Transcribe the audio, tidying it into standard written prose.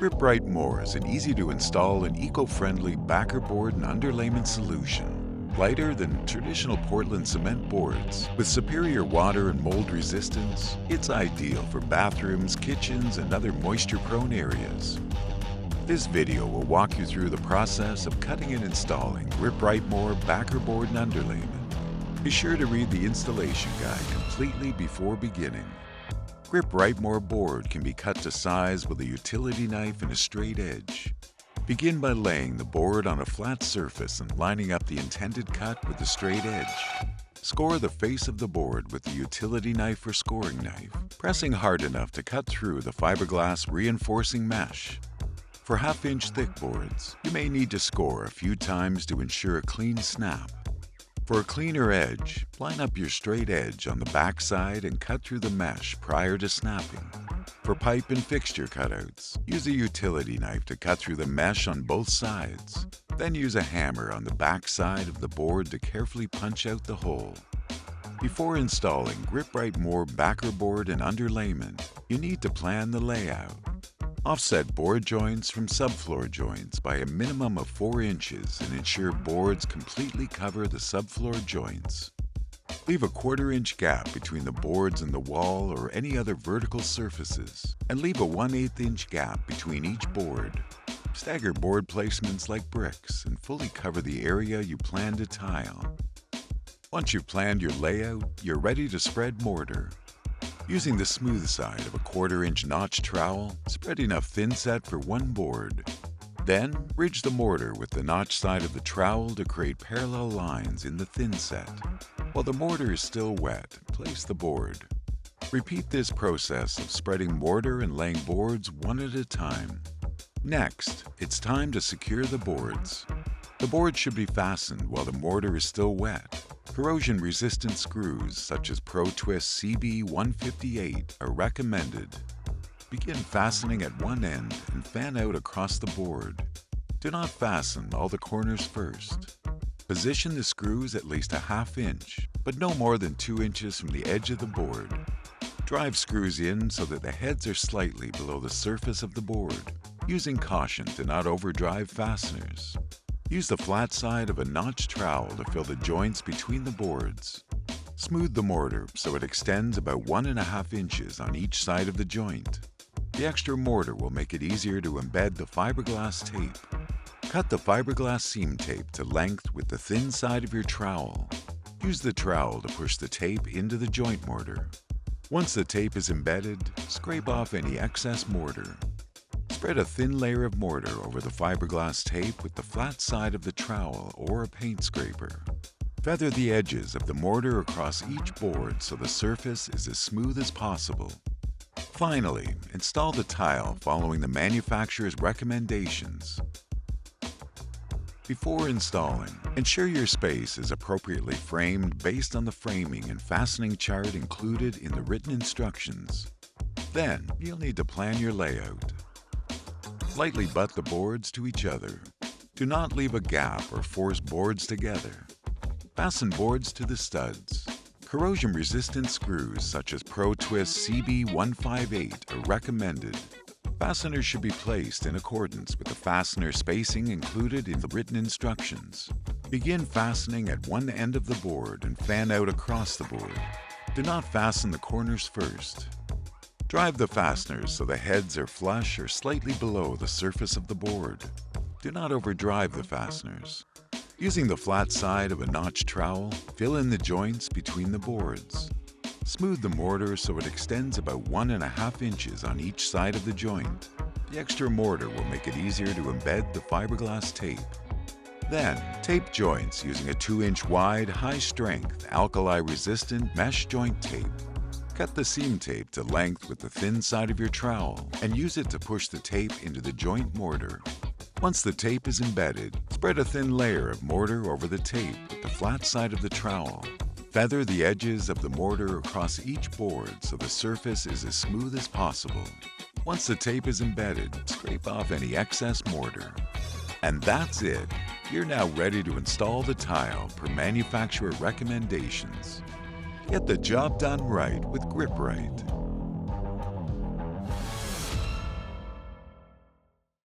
Grip-Rite MORE is an easy-to-install and eco-friendly backer board and underlayment solution. Lighter than traditional Portland cement boards, with superior water and mold resistance, it's ideal for bathrooms, kitchens, and other moisture-prone areas. This video will walk you through the process of cutting and installing Grip-Rite MORE backer board and underlayment. Be sure to read the installation guide completely before beginning. Grip-Rite MORE board can be cut to size with a utility knife and a straight edge. Begin by laying the board on a flat surface and lining up the intended cut with the straight edge. Score the face of the board with the utility knife or scoring knife, pressing hard enough to cut through the fiberglass reinforcing mesh. For half-inch thick boards, you may need to score a few times to ensure a clean snap. For a cleaner edge, line up your straight edge on the back side and cut through the mesh prior to snapping. For pipe and fixture cutouts, use a utility knife to cut through the mesh on both sides. Then use a hammer on the back side of the board to carefully punch out the hole. Before installing Grip-Rite MORE backer board and underlayment, you need to plan the layout. Offset board joints from subfloor joints by a minimum of 4 inches and ensure boards completely cover the subfloor joints. Leave a 1/4 inch gap between the boards and the wall or any other vertical surfaces, and leave a 1/8 inch gap between each board. Stagger board placements like bricks and fully cover the area you plan to tile. Once you've planned your layout, you're ready to spread mortar. Using the smooth side of a 1/4 inch notch trowel, spread enough thin set for one board. Then, ridge the mortar with the notch side of the trowel to create parallel lines in the thin set. While the mortar is still wet, place the board. Repeat this process of spreading mortar and laying boards one at a time. Next, it's time to secure the boards. The board should be fastened while the mortar is still wet. Corrosion-resistant screws such as Pro Twist CB 158 are recommended. Begin fastening at one end and fan out across the board. Do not fasten all the corners first. Position the screws at least a 1/2 inch, but no more than 2 inches from the edge of the board. Drive screws in so that the heads are slightly below the surface of the board, using caution to not overdrive fasteners. Use the flat side of a notched trowel to fill the joints between the boards. Smooth the mortar so it extends about 1.5 inches on each side of the joint. The extra mortar will make it easier to embed the fiberglass tape. Cut the fiberglass seam tape to length with the thin side of your trowel. Use the trowel to push the tape into the joint mortar. Once the tape is embedded, scrape off any excess mortar. Spread a thin layer of mortar over the fiberglass tape with the flat side of the trowel or a paint scraper. Feather the edges of the mortar across each board so the surface is as smooth as possible. Finally, install the tile following the manufacturer's recommendations. Before installing, ensure your space is appropriately framed based on the framing and fastening chart included in the written instructions. Then, you'll need to plan your layout. Lightly butt the boards to each other. Do not leave a gap or force boards together. Fasten boards to the studs. Corrosion-resistant screws such as Pro Twist CB 158 are recommended. Fasteners should be placed in accordance with the fastener spacing included in the written instructions. Begin fastening at one end of the board and fan out across the board. Do not fasten the corners first. Drive the fasteners so the heads are flush or slightly below the surface of the board. Do not overdrive the fasteners. Using the flat side of a notched trowel, fill in the joints between the boards. Smooth the mortar so it extends about 1.5 inches on each side of the joint. The extra mortar will make it easier to embed the fiberglass tape. Then, tape joints using a 2-inch wide, high-strength, alkali-resistant mesh joint tape. Cut the seam tape to length with the thin side of your trowel and use it to push the tape into the joint mortar. Once the tape is embedded, spread a thin layer of mortar over the tape with the flat side of the trowel. Feather the edges of the mortar across each board so the surface is as smooth as possible. Once the tape is embedded, scrape off any excess mortar. And that's it! You're now ready to install the tile per manufacturer recommendations. Get the job done right with Grip-Rite.